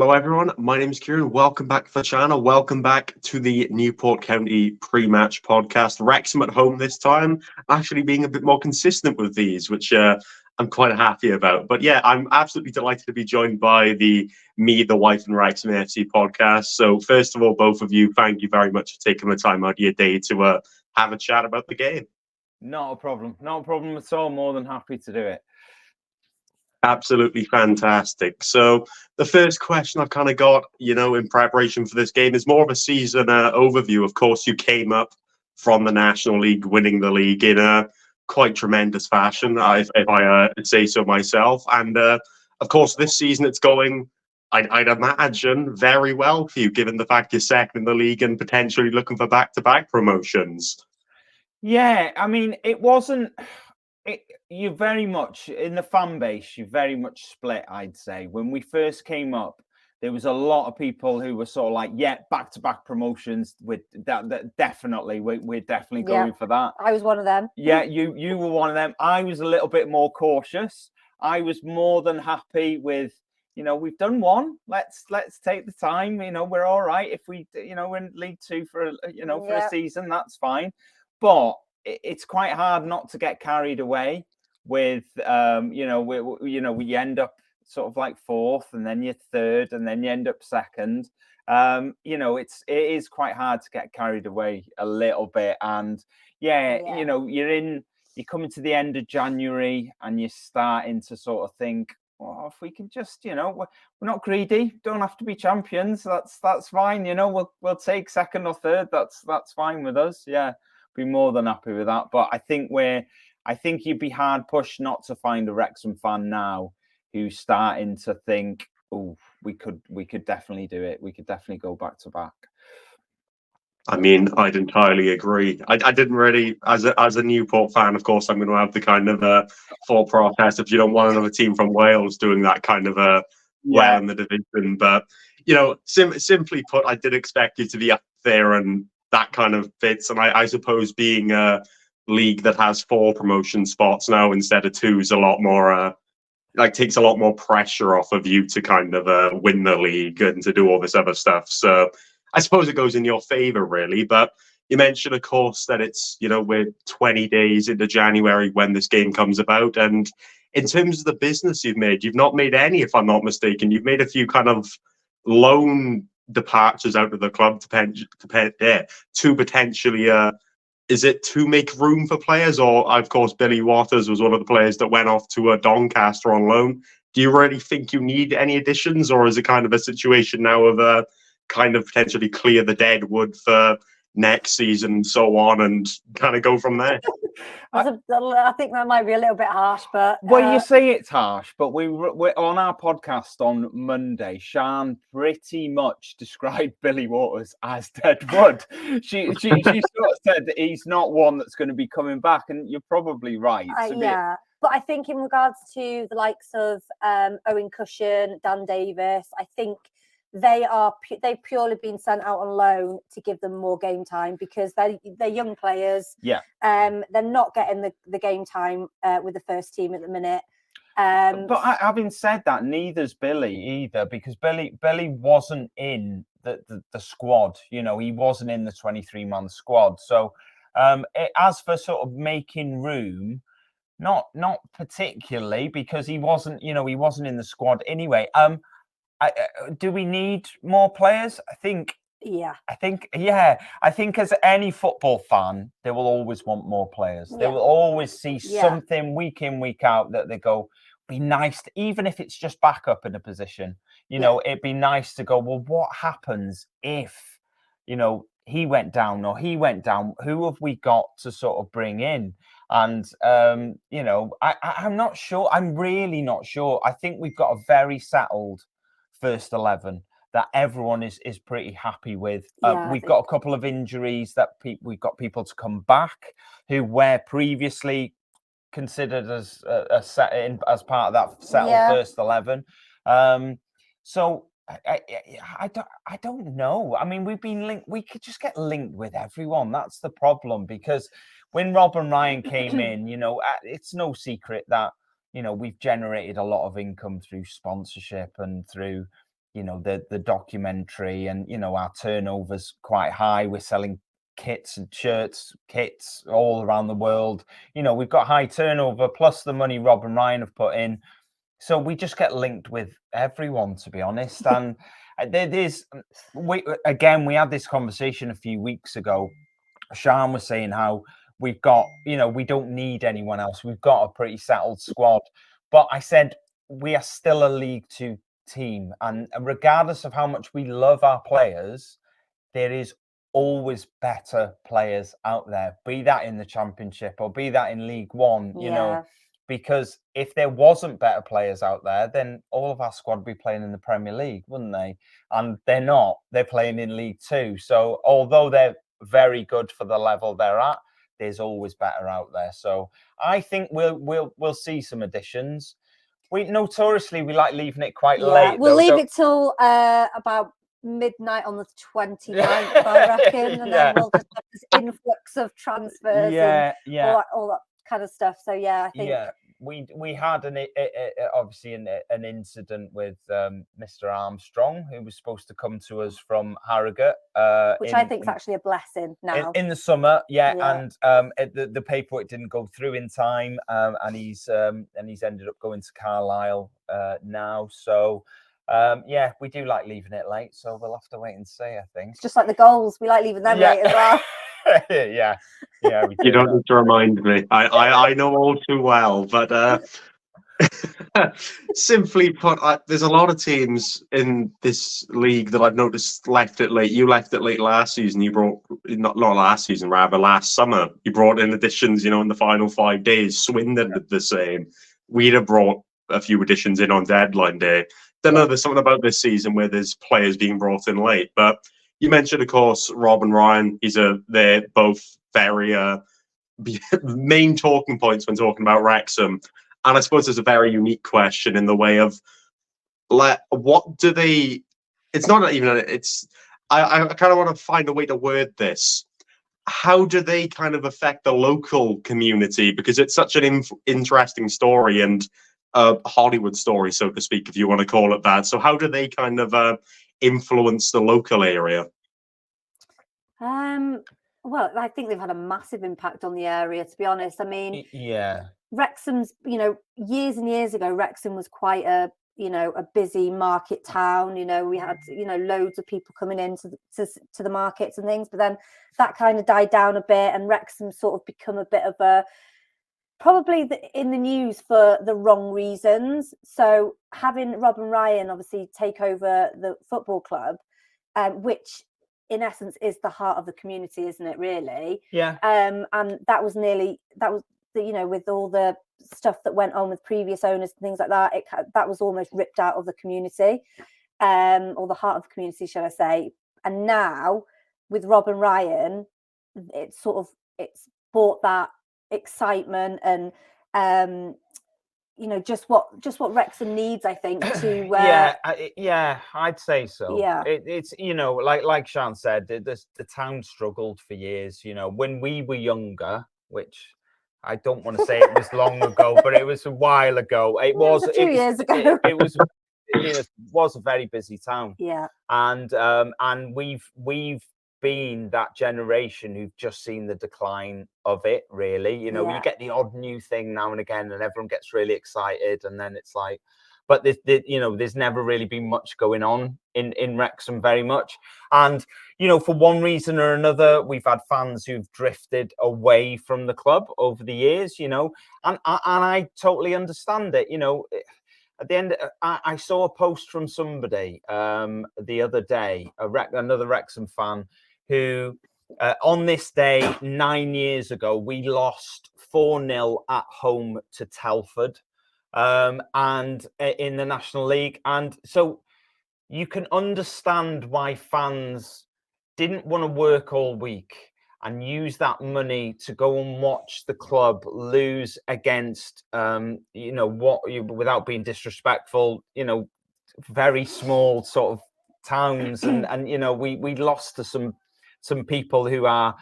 Hello everyone, my name is Kieran. Welcome back to the channel. Welcome back to the Newport County pre-match podcast. Wrexham at home this time, actually being a bit more consistent with these, which I'm quite happy about. But yeah, I'm absolutely delighted to be joined by the Wife and Wrexham AFC podcast. So first of all, both of you, thank you very much for taking the time out of your day to have a chat about the game. Not a problem. Not a problem at all. More than happy to do it. Absolutely fantastic. So the first question I've kind of got, in preparation for this game is more of a season overview. Of course, you came up from the National League, winning the league in a quite tremendous fashion, if I say so myself. And of course, this season it's going, I'd imagine, very well for you, given the fact you're second in the league and potentially looking for back-to-back promotions. Yeah, I mean, it wasn't... You're very much in the fan base. You're very much split, I'd say. When we first came up, there was a lot of people who were sort of like, "Yeah, back-to-back promotions. With that definitely, we're definitely going for that." I was one of them. Yeah, you were one of them. I was a little bit more cautious. I was more than happy with, we've done one. Let's take the time. We're all right if we, we're in League Two for a season. That's fine, but it's quite hard not to get carried away with we end up sort of like fourth, and then you're third, and then you end up second. It is quite hard to get carried away a little bit. And you're coming to the end of January and you're starting to sort of think, well, if we can just, we're not greedy, don't have to be champions. That's fine. We'll take second or third. That's fine with us. Yeah. Be more than happy with that. But I think you'd be hard pushed not to find a Wrexham fan now who's starting to think, oh, we could definitely do it. We could definitely go back to back. I mean, I'd entirely agree. I didn't really, as a Newport fan, of course, I'm going to have the kind of thought process if you don't want another team from Wales doing that kind of well in the division. But, simply put, I did expect you to be up there and that kind of fits. And I suppose being a league that has 4 promotion spots now instead of 2 is a lot more, takes a lot more pressure off of you to kind of win the league and to do all this other stuff. So I suppose it goes in your favor, really. But you mentioned, of course, that it's, we're 20 days into January when this game comes about. And in terms of the business you've not made any, if I'm not mistaken. You've made a few kind of loan departures out of the club to potentially is it to make room for players? Or of course Billy Waters was one of the players that went off to Doncaster on loan. Do you really think you need any additions, or is it kind of a situation now of kind of potentially clear the dead wood for next season and so on, and kind of go from there? I think that might be a little bit harsh, but well, you say it's harsh, but we're on our podcast on Monday. Sian pretty much described Billy Waters as dead wood. She sort of said that he's not one that's going to be coming back, and you're probably right. But I think in regards to the likes of Owen Cushion, Dan Davis, I think they've purely been sent out on loan to give them more game time because they're young players. Yeah. They're not getting the game time with the first team at the minute. But having said that, neither's Billy either, because Billy wasn't in the squad. He wasn't in the 23-man squad. So as for sort of making room, not particularly, because he wasn't in the squad anyway. Do we need more players? I think as any football fan, they will always want more players. They will always see something week in, week out that they go, be nice to, even if it's just back up in a position, it'd be nice to go, well, what happens if, he went down or he went down? Who have we got to sort of bring in? And, I'm not sure. I'm really not sure. I think we've got a very settled first 11 that everyone is pretty happy with. We've got a couple of injuries that we've got people to come back who were previously considered as as part of that settled first 11. So I don't know. I mean, we've been linked. We could just get linked with everyone. That's the problem, because when Rob and Ryan came in, it's no secret that we've generated a lot of income through sponsorship and through the documentary, and our turnover's quite high. We're selling kits and shirts, kits all around the world. We've got high turnover plus the money Rob and Ryan have put in. So we just get linked with everyone, to be honest. And we had this conversation a few weeks ago. Sean was saying how we've got, we don't need anyone else. We've got a pretty settled squad. But I said, we are still a League Two team. And regardless of how much we love our players, there is always better players out there, be that in the Championship or be that in League One, because if there wasn't better players out there, then all of our squad would be playing in the Premier League, wouldn't they? And they're not. They're playing in League Two. So although they're very good for the level they're at, there's always better out there. So I think we'll see some additions. We notoriously like leaving it quite late. We'll leave it till about midnight on the 29th, I reckon, and then we'll just have this influx of transfers and all that kind of stuff. So I think we had obviously an incident with Mr. Armstrong, who was supposed to come to us from Harrogate, which I think is actually a blessing now in the summer. And the paperwork didn't go through in time, and he's ended up going to Carlisle now. So we do like leaving it late, so we'll have to wait and see, I think. It's just like the goals, we like leaving them late as well. You don't need to remind me. I know all too well, but simply put, there's a lot of teams in this league that I've noticed left it late. You left it late last season. You brought not last season, rather last summer. You brought in additions, in the final 5 days. Swindon did the same. We'd have brought a few additions in on deadline day. Don't know, there's something about this season where there's players being brought in late. But you mentioned, of course, Rob and Ryan. They're both very main talking points when talking about Wrexham. And I suppose there's a very unique question in the way of, what do they? It's not even. I kind of want to find a way to word this. How do they kind of affect the local community? Because it's such an interesting story and a Hollywood story, so to speak, if you want to call it that. So how do they kind of influence the local area? Well, I think they've had a massive impact on the area, to be honest. I mean, Wrexham's, years and years ago, Wrexham was quite a busy market town. We had, loads of people coming into to the markets and things, but then that kind of died down a bit, and Wrexham sort of become a bit of probably in the news for the wrong reasons. So having Rob and Ryan obviously take over the football club, which in essence is the heart of the community, isn't it, really? And that was with all the stuff that went on with previous owners and things like that, that was almost ripped out of the community, or the heart of the community, shall I say. And now with Rob and Ryan, it's brought that excitement and just what Wrexham needs, I think, to I'd say so. It's like Sean said, the town struggled for years. When we were younger, which I don't want to say it was long ago, but it was a while ago. It was 2 years ago. It was a very busy town. And we've been that generation who've just seen the decline of it, really. You get the odd new thing now and again, and everyone gets really excited, and then it's like, but there's never really been much going on in Wrexham, very much. And for one reason or another, we've had fans who've drifted away from the club over the years, and I totally understand it. At the end, I saw a post from somebody the other day, another Wrexham fan, who on this day 9 years ago, we lost 4-0 at home to Telford, and in the National League. And so you can understand why fans didn't want to work all week and use that money to go and watch the club lose against, without being disrespectful, very small sort of towns. And we lost to some people who are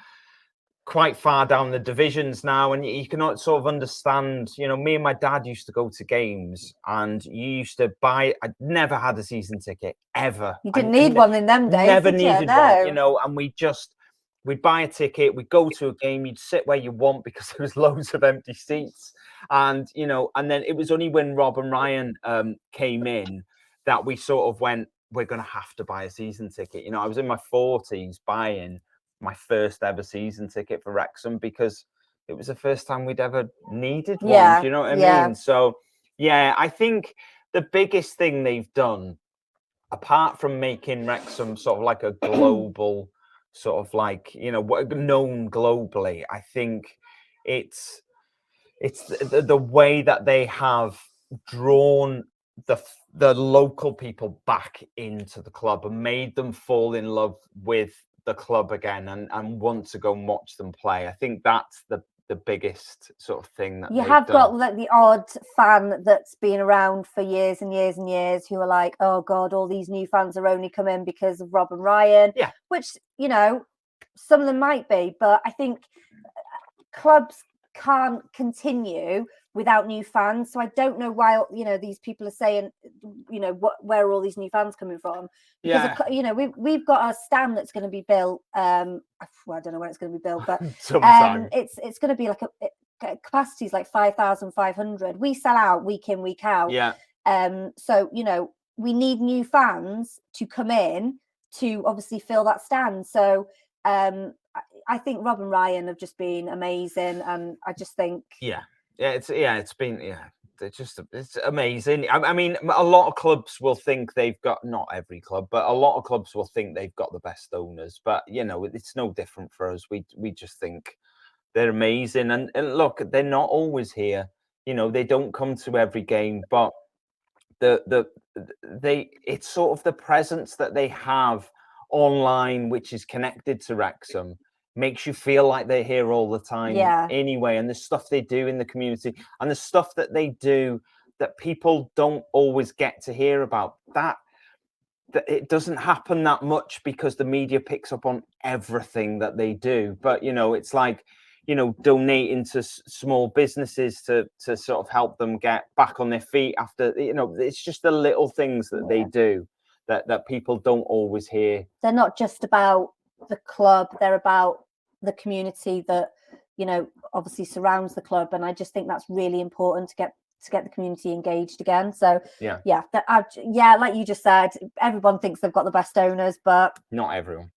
quite far down the divisions now, and you cannot sort of understand. You know, me and my dad used to go to games, and you used to buy. I never had a season ticket ever. You didn't need one in them days. Never did you? needed No. one, you know. And we'd buy a ticket, we'd go to a game, you'd sit where you want because there was loads of empty seats, and you know. And then it was only when Rob and Ryan came in that we sort of went, we're going to have to buy a season ticket. You know, I was in my 40s buying my first ever season ticket for Wrexham because it was the first time we'd ever needed one. Yeah, Do you know what I mean? So, yeah, I think the biggest thing they've done, apart from making Wrexham sort of like a global, sort of like, you know, known globally, I think it's the way that they have drawn the local people back into the club and made them fall in love with the club again and want to go and watch them play. I think that's the biggest sort of thing that you have done. got like the odd fan that's been around for years and years and years who are like, oh God, all these new fans are only coming because of Rob and Ryan. Yeah. Which, you know, some of them might be, but I think clubs can't continue without new fans. So I don't know why, you know, these people are saying, you know, where are all these new fans coming from? Because you know, we've got a stand that's going to be built. Well, I don't know when it's going to be built, but it's going to be like a capacity is like 5,500. We sell out week in, week out. Yeah. So you know, we need new fans to come in to obviously fill that stand. So I think Rob and Ryan have just been amazing, and I just think it's amazing. I mean, a lot of clubs will think they've got, not every club, but a lot of clubs will think they've got the best owners. But you know, it's no different for us. We just think they're amazing, and look, they're not always here. You know, they don't come to every game, but it's sort of the presence that they have online, which is connected to Wrexham, makes you feel like they're here all the time anyway. And the stuff they do in the community and the stuff that they do that people don't always get to hear about, that it doesn't happen that much because the media picks up on everything that they do. But, you know, it's like, you know, donating to small businesses to sort of help them get back on their feet after, you know, it's just the little things that they do that people don't always hear. They're not just about the club, they're about the community that, you know, obviously surrounds the club. And I just think that's really important to get the community engaged again. So like you just said, everyone thinks they've got the best owners, but not everyone.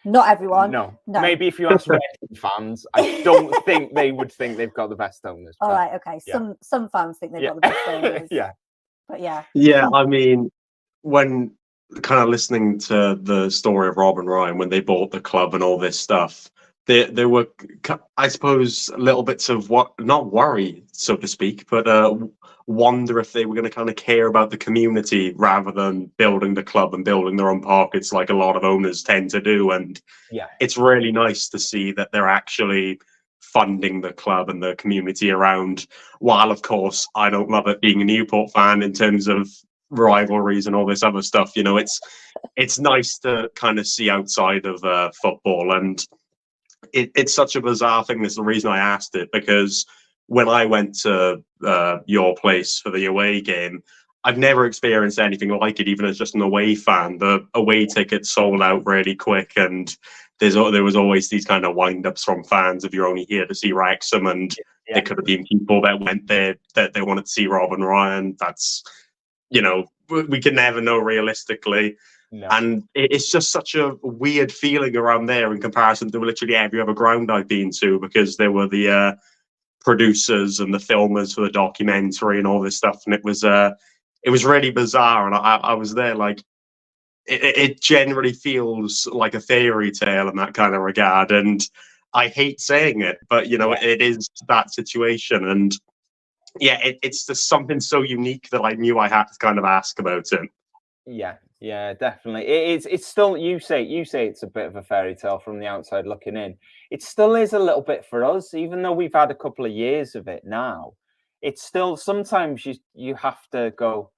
No. Maybe if you ask Reading fans, I don't think they would think they've got the best owners. All right, okay. Some fans think they've got the best owners. But I mean, when kind of listening to the story of Rob and Ryan when they bought the club and all this stuff, there were, I suppose, little bits of not worry, so to speak, but wonder if they were going to kind of care about the community rather than building the club and building their own pockets like a lot of owners tend to do. And it's really nice to see that they're actually funding the club and the community around, while of course I don't love it being a Newport fan in terms of rivalries and all this other stuff. You know, it's nice to kind of see outside of football, and it's such a bizarre thing. That's the reason I asked it, because when I went to your place for the away game, I've never experienced anything like it, even as just an away fan. The away tickets sold out really quick, and there was always these kind of wind-ups from fans if you're only here to see Wrexham, and there could have been people that went there that they wanted to see Rob and Ryan. That's, you know, we can never know realistically. No. And it's just such a weird feeling around there in comparison to literally every other ground I've been to, because there were the producers and the filmers for the documentary and all this stuff, and it was really bizarre. And I was there, like, it generally feels like a fairy tale in that kind of regard. And I hate saying it, but you know, it is that situation. And it's just something so unique that I knew I had to kind of ask about it. Yeah, definitely. It's still, you say it's a bit of a fairy tale from the outside looking in. It still is a little bit for us, even though we've had a couple of years of it now. It's still, sometimes you have to go,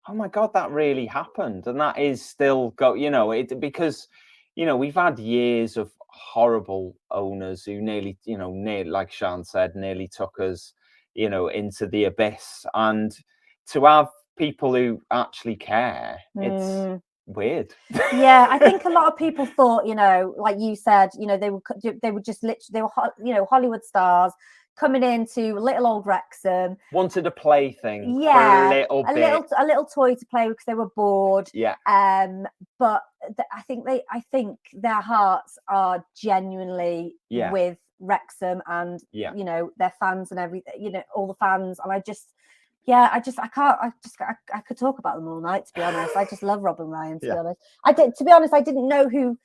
oh my God, that really happened. And that is still you know, because, you know, we've had years of horrible owners who nearly, like Sean said, nearly took us, into the abyss. And to have people who actually care, it's weird. Yeah, I think a lot of people thought, like you said, they were just literally, they were Hollywood stars coming into little old Wrexham. Wanted a plaything, yeah, for a little toy to play with because they were bored. Yeah. But I think their hearts are genuinely with Wrexham and their fans and everything, all the fans. And I could talk about them all night, to be honest. I just love Rob and Ryan, to be honest. I didn't know who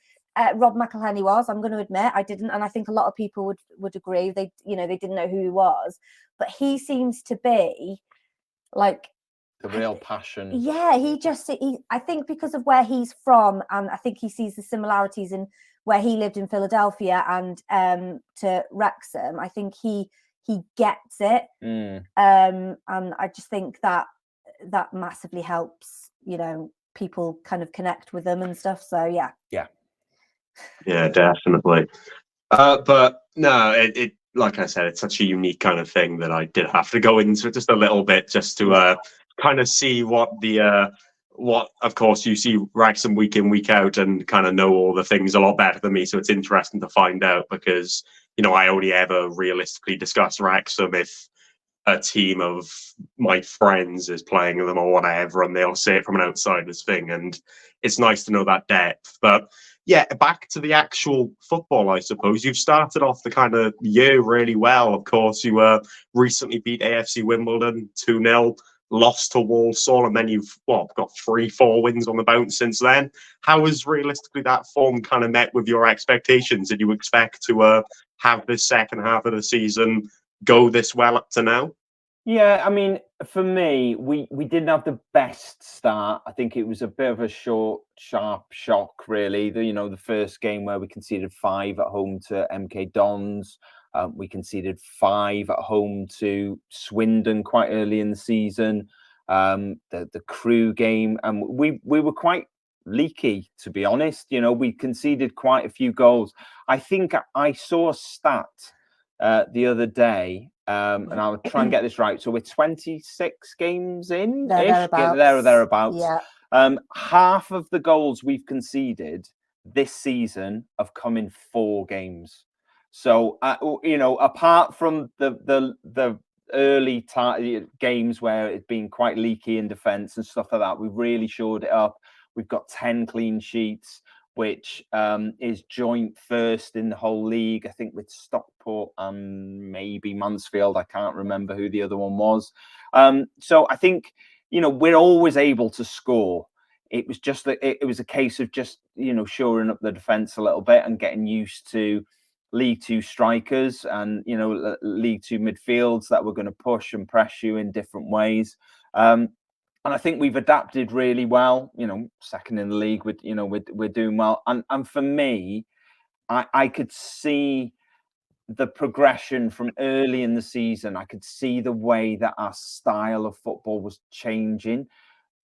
Rob McElhenney was. I'm going to admit I didn't, and I think a lot of people would agree. They didn't know who he was, but he seems to be like the real passion. Yeah, I think because of where he's from, and I think he sees the similarities in where he lived in Philadelphia and to Wrexham. I think he gets it, and I just think that massively helps, people kind of connect with them and stuff. So yeah, definitely. But no, it like I said, it's such a unique kind of thing that I did have to go into it just a little bit just to kind of see what of course you see Wrexham week in, week out and kind of know all the things a lot better than me. So it's interesting to find out because, I only ever realistically discuss Wrexham if a team of my friends is playing them or whatever, and they'll say it from an outsider's thing. And it's nice to know that depth. But yeah, back to the actual football, I suppose. You've started off the kind of year really well. Of course, you recently beat AFC Wimbledon 2-0, lost to Walsall, and then you've got 3-4 wins on the bounce since then. How has realistically that form kind of met with your expectations? Did you expect to have this second half of the season go this well up to now? Yeah, I mean, for me, we didn't have the best start. I think it was a bit of a short, sharp shock, really. The first game where we conceded 5 at home to MK Dons. We conceded 5 at home to Swindon quite early in the season. The Crew game, and we were quite leaky, to be honest. We conceded quite a few goals. I think I saw a stat the other day, and I'll try and get this right. So we're 26 games in, thereabouts. Yeah. Half of the goals we've conceded this season have come in 4 games. So apart from the early games where it's been quite leaky in defence and stuff like that, we've really shored it up. We've got 10 clean sheets, which is joint first in the whole league, I think, with Stockport and maybe Mansfield. I can't remember who the other one was. So I think, we're always able to score. It was just that it was a case of just, shoring up the defence a little bit and getting used to League 2 strikers and, League 2 midfields that were going to push and press you in different ways. And I think we've adapted really well. Second in the league, we're doing well. And for me, I could see the progression from early in the season. I could see the way that our style of football was changing.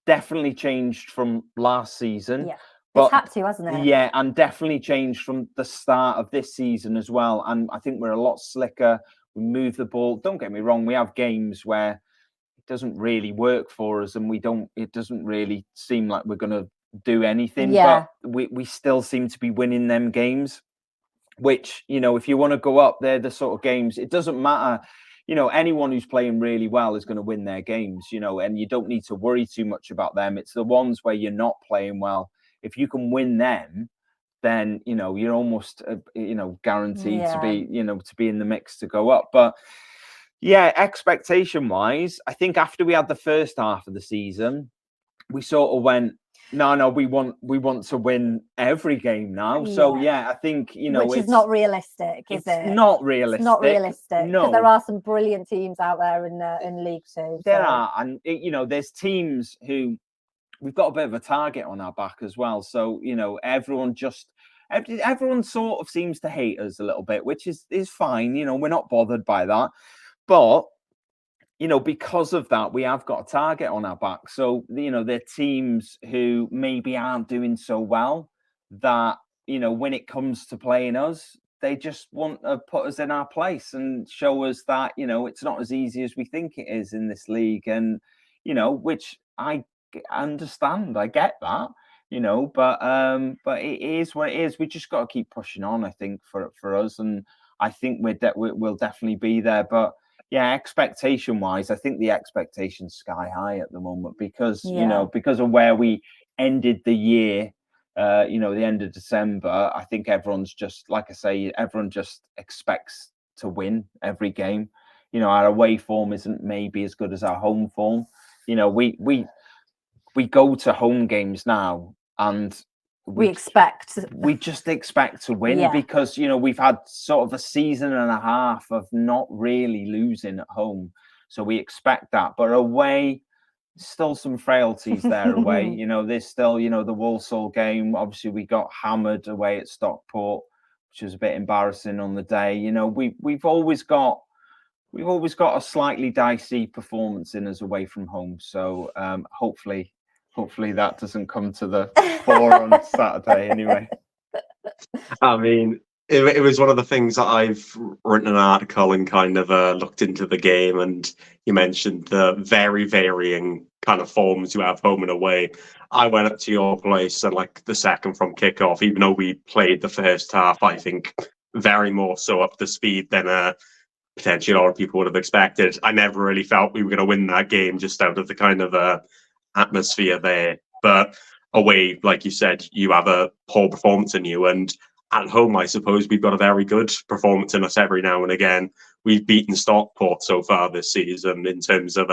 Definitely changed from last season. Yeah, it's had to, hasn't it? Yeah, and definitely changed from the start of this season as well. And I think we're a lot slicker. We move the ball. Don't get me wrong. We have games where doesn't really work for us and it doesn't really seem like we're going to do anything, but we still seem to be winning them games, which, if you want to go up, they're the sort of games, it doesn't matter, anyone who's playing really well is going to win their games, and you don't need to worry too much about them. It's the ones where you're not playing well. If you can win them, then, you're almost, guaranteed to be in the mix to go up. But yeah, expectation wise, I think after we had the first half of the season, we sort of went, no, we want to win every game now. Yeah. So yeah, I think, which is not realistic, is it? Not realistic. It's not realistic. No, because there are some brilliant teams out there in League 2. There are, and there's teams who we've got a bit of a target on our back as well. So everyone sort of seems to hate us a little bit, which is fine. We're not bothered by that. But, because of that, we have got a target on our back. So, they're teams who maybe aren't doing so well that when it comes to playing us, they just want to put us in our place and show us that, it's not as easy as we think it is in this league. And, which I understand. I get that, but it is what it is. We just got to keep pushing on, I think, for us. And I think we'll definitely be there. But yeah, expectation wise, I think the expectation's sky high at the moment because, because of where we ended the year. The end of December, I think everyone's just, like I say, everyone just expects to win every game. Our away form isn't maybe as good as our home form. We go to home games now and we just expect to win because, we've had sort of a season and a half of not really losing at home. So we expect that, but away, still some frailties there away. There's still, the Walsall game. Obviously, we got hammered away at Stockport, which was a bit embarrassing on the day. We've always got a slightly dicey performance in us away from home. So hopefully that doesn't come to the fore on Saturday anyway. I mean, it was one of the things that I've written an article and kind of looked into the game, and you mentioned the very varying kind of forms you have home and away. I went up to your place and the second from kickoff, even though we played the first half, I think very more so up to speed than potentially a lot of people would have expected. I never really felt we were going to win that game just out of the kind of atmosphere there. But away, like you said, you have a poor performance in you, and at home, I suppose we've got a very good performance in us every now and again. We've beaten Stockport so far this season in terms of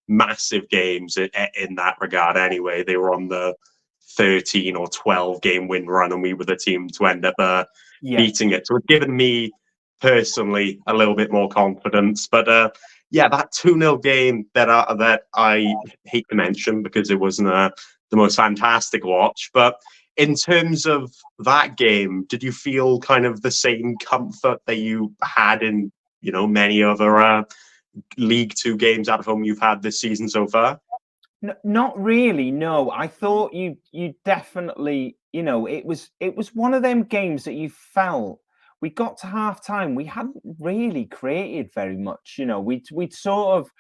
massive games in that regard. Anyway, they were on the 13 or 12 game win run, and we were the team to end up beating it. So it's given me personally a little bit more confidence. But that 2-0 game that I hate to mention because it wasn't the most fantastic watch, but in terms of that game, did you feel kind of the same comfort that you had in, many other League Two games at home you've had this season so far? No, not really. No, I thought you definitely, it was one of them games that you felt we got to half time. We hadn't really created very much. We'd sort of,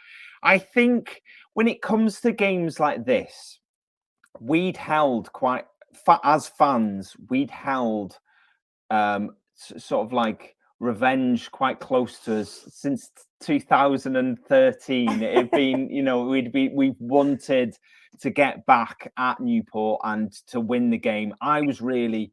I think when it comes to games like this, we'd held quite, as fans, we'd held sort of revenge quite close to us since 2013. It had been, we wanted to get back at Newport and to win the game. I was really,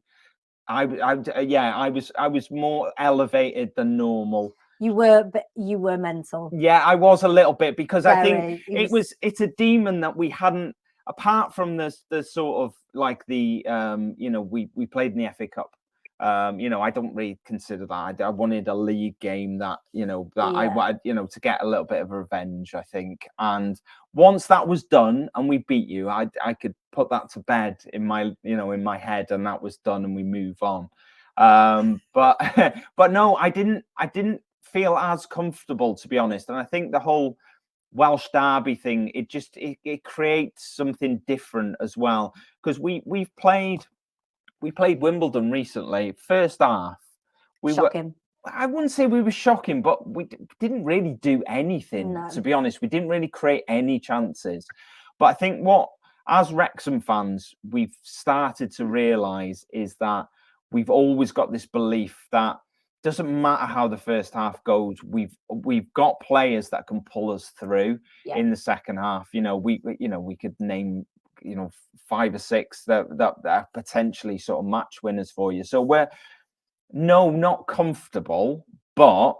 I was more elevated than normal. You were mental. Yeah, I was a little bit because I think it's a demon that we hadn't. Apart from the sort of we played in the FA Cup. I don't really consider that. I wanted a league game that, I wanted, to get a little bit of revenge, I think. And once that was done and we beat you, I could put that to bed in my, in my head, and that was done and we move on. But no, I didn't feel as comfortable, to be honest. And I think the whole Welsh derby thing, it creates something different as well, because we played Wimbledon recently. First half, shocking. I wouldn't say we were shocking, but we didn't really do anything. No. To be honest, we didn't really create any chances. But I think as Wrexham fans, we've started to realise is that we've always got this belief that doesn't matter how the first half goes, we've got players that can pull us through in the second half. We could name 5 or 6 that are potentially sort of match winners for you. So we're not comfortable, but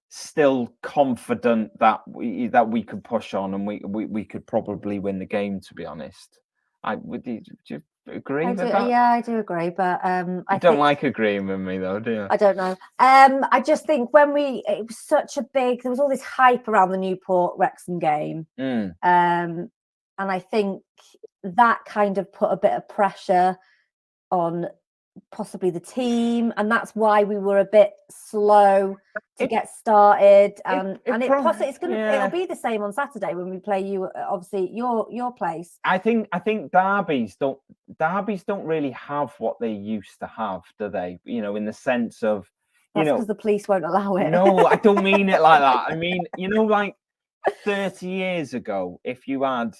still confident that we could push on and we could probably win the game, to be honest. Would you agree with that? Yeah, I do agree, but I don't like agreeing with me though, do you? I don't know. I just think it was such a big, there was all this hype around the Newport Wrexham game. And I think that kind of put a bit of pressure on possibly the team, and that's why we were a bit slow to get started. And it'll be the same on Saturday when we play you, obviously your place. I think derbies don't really have what they used to have, do they? In the sense of because the police won't allow it. No, I don't mean it like that. I mean, like 30 years ago, if you had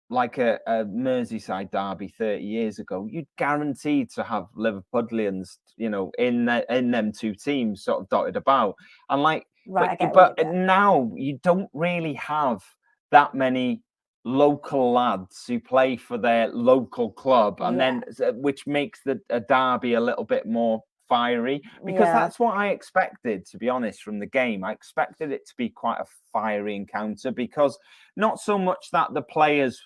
like a Merseyside derby 30 years ago, you'd guaranteed to have Liverpudlians, in them two teams sort of dotted about. And like, but now you don't really have that many local lads who play for their local club, and then which makes a derby a little bit more fiery, because that's what I expected, to be honest, from the game. I expected it to be quite a fiery encounter, because not so much that the players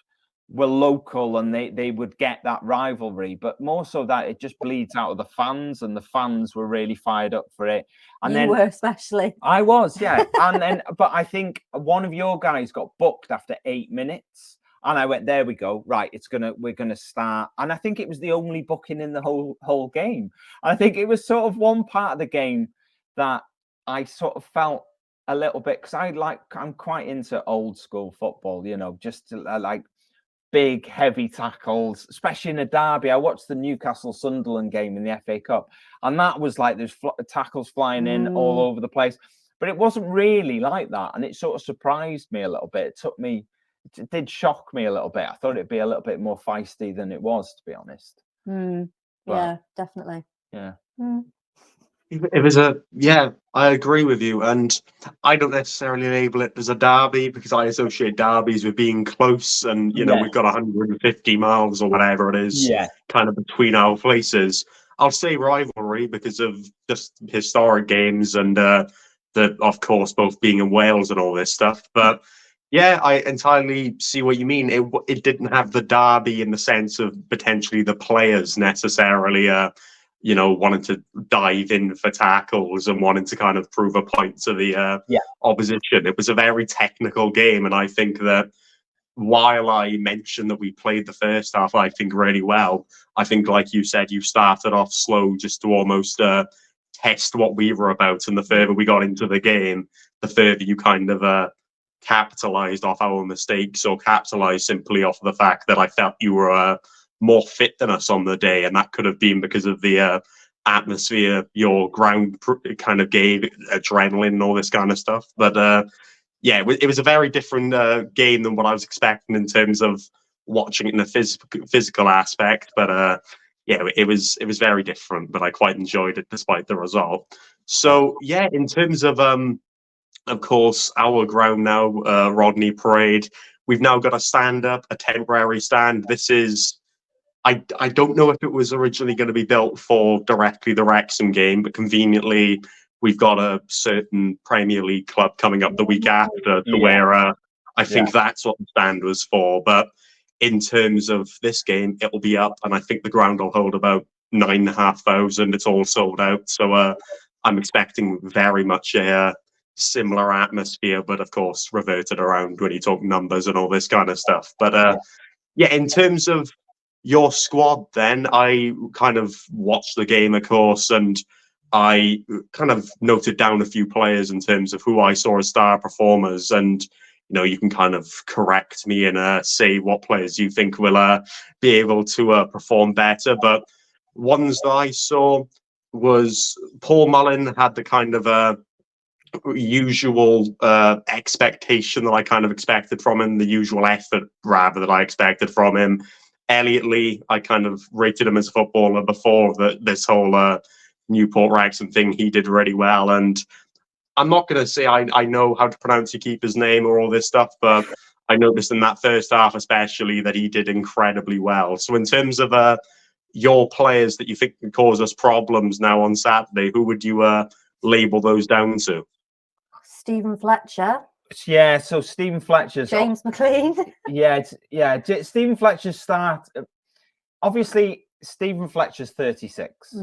were local and they would get that rivalry, but more so that it just bleeds out of the fans, and the fans were really fired up for it. And you were, especially. I was, yeah. And then, but I think one of your guys got booked after 8 minutes. And I went, there we go. Right, we're gonna start. And I think it was the only booking in the whole game. And I think it was sort of one part of the game that I sort of felt a little bit, because I'm quite into old school football, just to, like big heavy tackles, especially in a derby. I watched the Newcastle Sunderland game in the FA Cup, and that was like there's tackles flying in all over the place. But it wasn't really like that, and it sort of surprised me a little bit. It did shock me a little bit. I thought it'd be a little bit more feisty than it was, to be honest. Yeah, definitely. Yeah. It was I agree with you, and I don't necessarily label it as a derby, because I associate derbies with being close, and we've got 150 miles or whatever it is, kind of between our places. I'll say rivalry because of just historic games, and of course, both being in Wales and all this stuff, but. Yeah, I entirely see what you mean. It didn't have the derby in the sense of potentially the players necessarily, wanting to dive in for tackles and wanting to kind of prove a point to the opposition. It was a very technical game, and I think that while I mentioned that we played the first half, I think really well, I think, like you said, you started off slow just to almost test what we were about, and the further we got into the game, the further you kind of capitalized off our mistakes, or capitalized simply off the fact that I felt you were more fit than us on the day, and that could have been because of the atmosphere your ground kind of gave, adrenaline and all this kind of stuff. But it was a very different game than what I was expecting in terms of watching it in a physical aspect. But it was very different, but I quite enjoyed it despite the result. So in terms of course, our ground now, Rodney Parade, we've now got a temporary stand. This is, I don't know if it was originally going to be built for directly the Wrexham game, but conveniently, we've got a certain Premier League club coming up the week after, to where I think that's what the stand was for. But in terms of this game, it will be up, and I think the ground will hold about 9,500. It's all sold out. So I'm expecting very much a similar atmosphere, but of course reverted around when you talk numbers and all this kind of stuff. But in terms of your squad, then I kind of watched the game, of course, and I kind of noted down a few players in terms of who I saw as star performers, and you can kind of correct me and say what players you think will be able to perform better. But ones that I saw was Paul Mullin had the kind of usual expectation that I kind of expected from him, the usual effort rather that I expected from him. Elliot Lee, I kind of rated him as a footballer before this whole Newport Wrexham thing. He did really well, and I'm not going to say I know how to pronounce your keeper's name or all this stuff, but I noticed in that first half especially that he did incredibly well. So in terms of your players that you think can cause us problems now on Saturday, who would you label those down to? Stephen Fletcher. Yeah, so Stephen Fletcher's James McLean. Stephen Fletcher's start. Obviously, Stephen Fletcher's 36.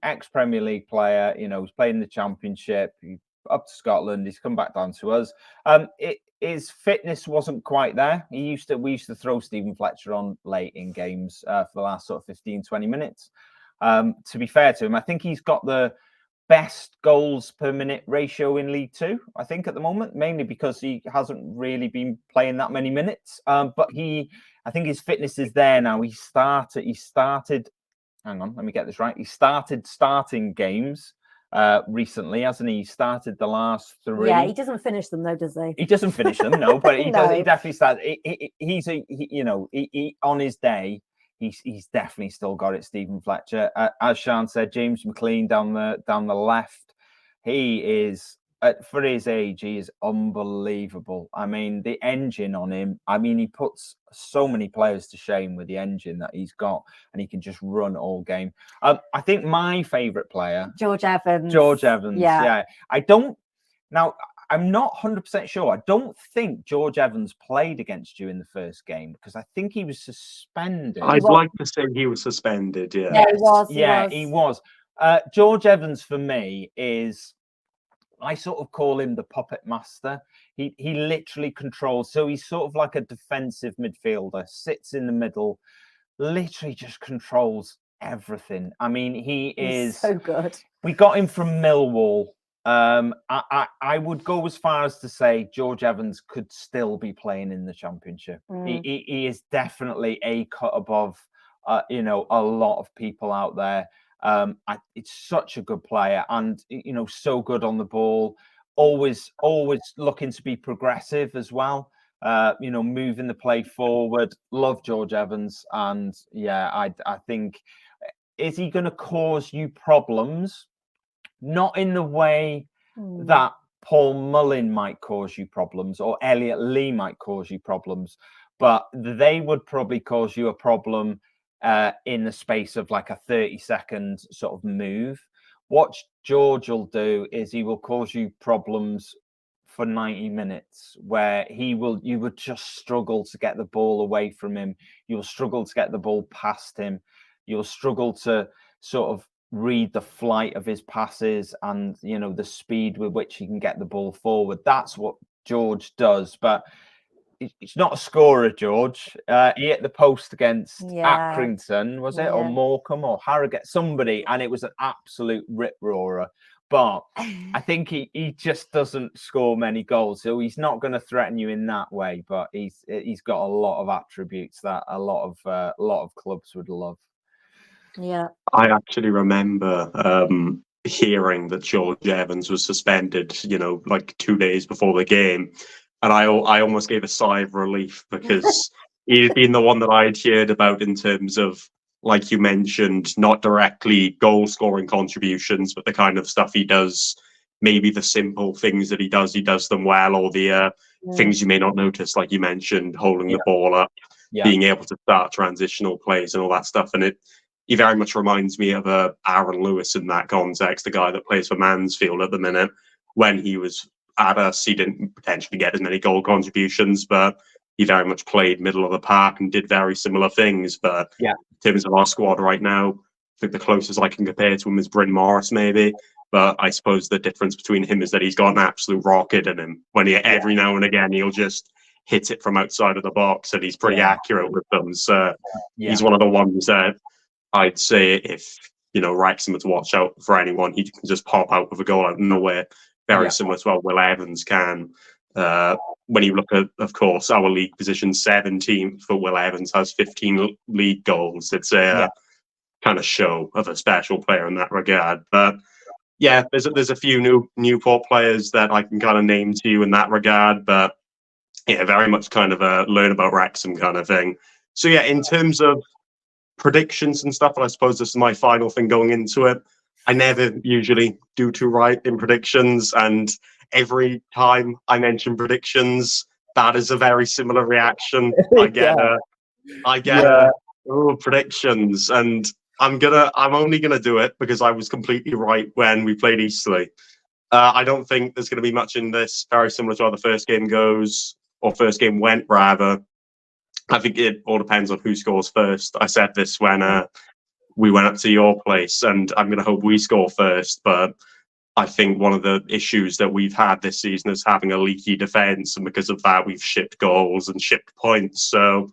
Ex-Premier League player. He's playing in the Championship. He's up to Scotland. He's come back down to us. His fitness wasn't quite there. We used to throw Stephen Fletcher on late in games for the last sort of 15, 20 minutes. To be fair to him, I think he's got the best goals per minute ratio in League Two, I think, at the moment, mainly because he hasn't really been playing that many minutes. But I think his fitness is there now. He started, hang on, let me get this right. He started starting games recently, hasn't he? He started the last 3. Yeah, he doesn't finish them though, does he? He doesn't finish them, no, but he No. does. He definitely starts. He's on his day. He's definitely still got it. Stephen Fletcher, as Sean said, James McLean down the left. He is, for his age, he is unbelievable. I mean, the engine on him. I mean, he puts so many players to shame with the engine that he's got, and he can just run all game. I think my favourite player, George Evans. Yeah. I'm not 100% sure. I don't think George Evans played against you in the first game because I think he was suspended. I'd like to say he was suspended, yeah. Yeah, he was. He was. George Evans, for me, is... I sort of call him the puppet master. He literally controls. So he's sort of like a defensive midfielder, sits in the middle, literally just controls everything. I mean, he's is so good. We got him from Millwall. I would go as far as to say George Evans could still be playing in the Championship. He is definitely a cut above, a lot of people out there. It's such a good player, and so good on the ball. Always looking to be progressive as well. Moving the play forward. Love George Evans, and I think, is he going to cause you problems? Not in the way that Paul Mullin might cause you problems or Elliot Lee might cause you problems, but they would probably cause you a problem in the space of like a 30-second sort of move. What George will do is he will cause you problems for 90 minutes where you would just struggle to get the ball away from him. You'll struggle to get the ball past him. You'll struggle to sort of read the flight of his passes and the speed with which he can get the ball forward. That's what George does, but it's not a scorer, George. He hit the post against Accrington, was it, or Morecambe or Harrogate, somebody, and it was an absolute rip roarer. But I think he just doesn't score many goals, so he's not going to threaten you in that way. But he's got a lot of attributes that a lot of clubs would love. Yeah, I actually remember hearing that George Evans was suspended, like 2 days before the game. And I almost gave a sigh of relief because he'd been the one that I had heard about in terms of, like you mentioned, not directly goal-scoring contributions, but the kind of stuff he does, maybe the simple things that he does them well, or the things you may not notice, like you mentioned, holding the ball up, being able to start transitional plays and all that stuff. And he very much reminds me of Aaron Lewis in that context, the guy that plays for Mansfield at the minute. When he was at us, he didn't potentially get as many goal contributions, but he very much played middle of the park and did very similar things. But in terms of our squad right now, I think the closest I can compare to him is Bryn Morris, maybe. But I suppose the difference between him is that he's got an absolute rocket in him. When every now and again, he'll just hit it from outside of the box, and he's pretty accurate with them. So he's one of the ones that I'd say if, Wrexham to watch out for anyone, he can just pop out with a goal out of nowhere. Very similar to what Will Evans can. When you look at, of course, our league position 17th, but Will Evans has 15 league goals. It's a kind of show of a special player in that regard. But there's a few Newport players that I can kind of name to you in that regard. But very much kind of a learn about Wrexham kind of thing. So in terms of predictions and stuff, and I suppose this is my final thing going into it, I never usually do too right in predictions, and every time I mention predictions, that is a very similar reaction. I get predictions, and I'm only gonna do it because I was completely right when we played Eastleigh. I don't think there's gonna be much in this. Very similar to how the first game goes, or first game went rather. I think it all depends on who scores first. I said this when we went up to your place, and I'm going to hope we score first. But I think one of the issues that we've had this season is having a leaky defence, and because of that, we've shipped goals and shipped points. So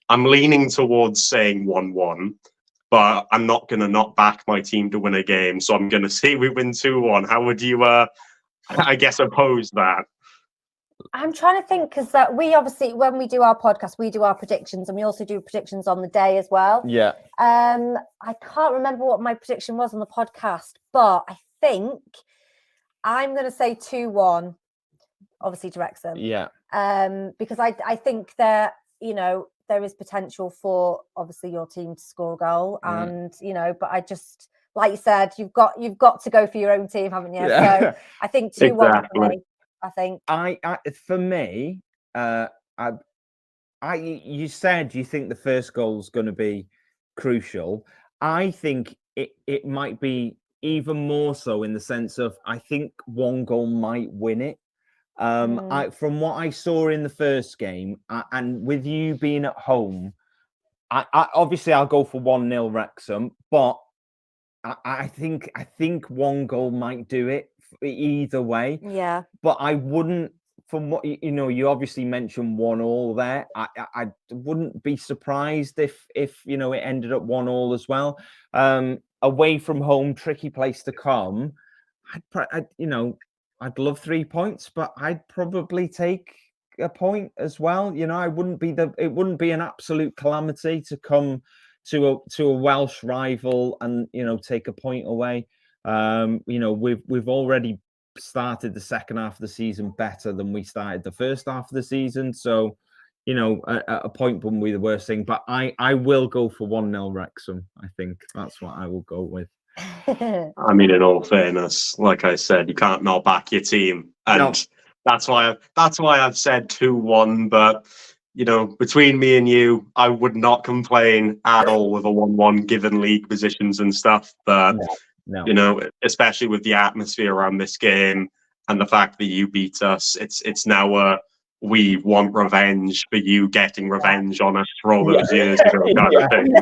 I'm leaning towards saying 1-1. but I'm not going to not back my team to win a game. So I'm going to say we win 2-1. How would you, I guess, oppose that? I'm trying to think, because we obviously, when we do our podcast, we do our predictions, and we also do predictions on the day as well. Yeah. I can't remember what my prediction was on the podcast, but I think I'm going to say 2-1, obviously, to Wrexham. Yeah. Because I think that, there is potential for obviously your team to score a goal, and but I just, like you said, you've got to go for your own team, haven't you? Yeah. So I think 2-1 Exactly. for me. I think for me, you said you think the first goal is going to be crucial. I think it might be even more so, in the sense of, I think one goal might win it. From what I saw in the first game, and with you being at home, I obviously I'll go for 1-0 Wrexham, but I think one goal might do it either way. Yeah. But I wouldn't, from what you obviously mentioned 1-1 there. I wouldn't be surprised if it ended up 1-1 as well. Away from home, tricky place to come. I'd love 3 points, but I'd probably take a point as well. It wouldn't be an absolute calamity to come to a Welsh rival and take a point away. We've already started the second half of the season better than we started the first half of the season, so a point wouldn't be the worst thing. But I will go for 1-0 Wrexham. I think that's what I will go with. I mean, in all fairness, like I said, you can't not back your team, and that's why I've said 2-1. But between me and you, I would not complain at all with a 1-1 given league positions and stuff. But No. Especially with the atmosphere around this game and the fact that you beat us, it's now we want revenge for you getting revenge on us for all those years ago kind of thing.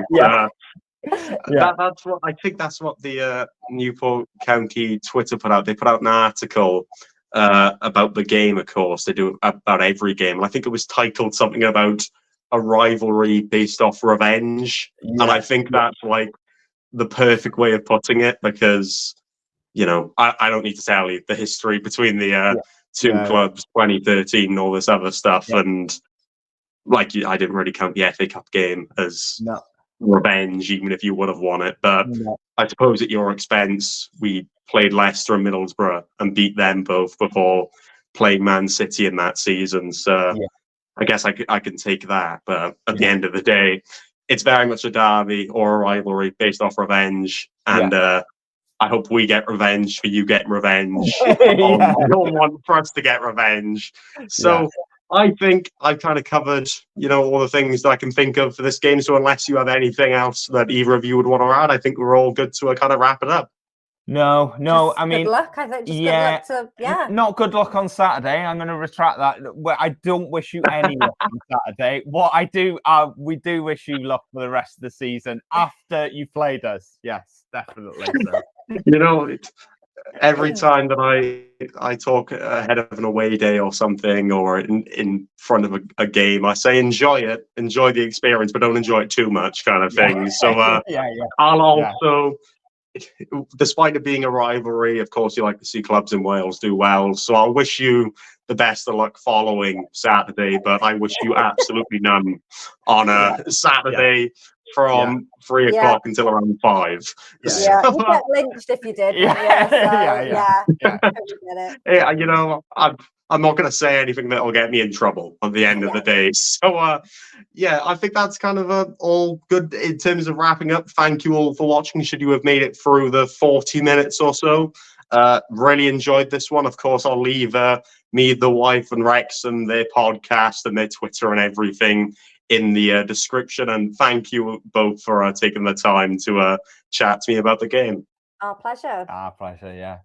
That's what I think. That's what the Newport County Twitter put out. They put out an article about the game. Of course, they do about every game. And I think it was titled something about a rivalry based off revenge, and I think that's like the perfect way of putting it, because I don't need to tell you the history between the two clubs, 2013 and all this other stuff, and I didn't really count the FA Cup game as revenge, even if you would have won it. But I suppose at your expense, we played Leicester and Middlesbrough and beat them both before playing Man City in that season, so I guess I can take that. But at the end of the day, it's very much a derby or a rivalry based off revenge, and I hope we get revenge for you getting revenge. You don't want for us to get revenge. So I think I've kind of covered, all the things that I can think of for this game. So unless you have anything else that either of you would want to add, I think we're all good to kind of wrap it up. No. Just I mean, good luck. I think just good luck not good luck on Saturday. I'm going to retract that. I don't wish you any luck on Saturday. What I do, we do wish you luck for the rest of the season after you played us. Yes, definitely. So. Every time that I talk ahead of an away day or something, or in front of a game, I say enjoy it, enjoy the experience, but don't enjoy it too much, kind of thing. So I'll also. Despite it being a rivalry, of course, you like to see clubs in Wales do well. So I'll wish you the best of luck following Saturday, but I wish you absolutely none on a Saturday from 3 o'clock until around 5. You'd get lynched if you did. I'm not going to say anything that will get me in trouble at the end of the day. So, I think that's kind of all good in terms of wrapping up. Thank you all for watching. Should you have made it through the 40 minutes or so. Really enjoyed this one. Of course, I'll leave me, the Wife, and Wrexham, their podcast and their Twitter and everything in the description. And thank you both for taking the time to chat to me about the game. Our pleasure. Our pleasure, yeah.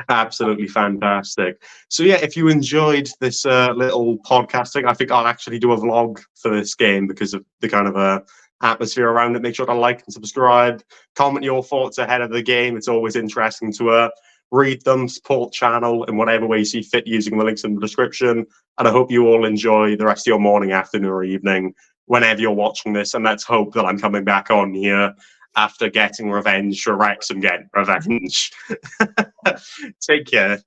Absolutely fantastic. So if you enjoyed this little podcasting, I think I'll actually do a vlog for this game because of the kind of atmosphere around it. Make sure to like and subscribe, comment your thoughts ahead of the game. It's always interesting to read them, support the channel in whatever way you see fit using the links in the description. And I hope you all enjoy the rest of your morning, afternoon, or evening whenever you're watching this. And let's hope that I'm coming back on here after getting revenge for Wrexham getting revenge. Take care.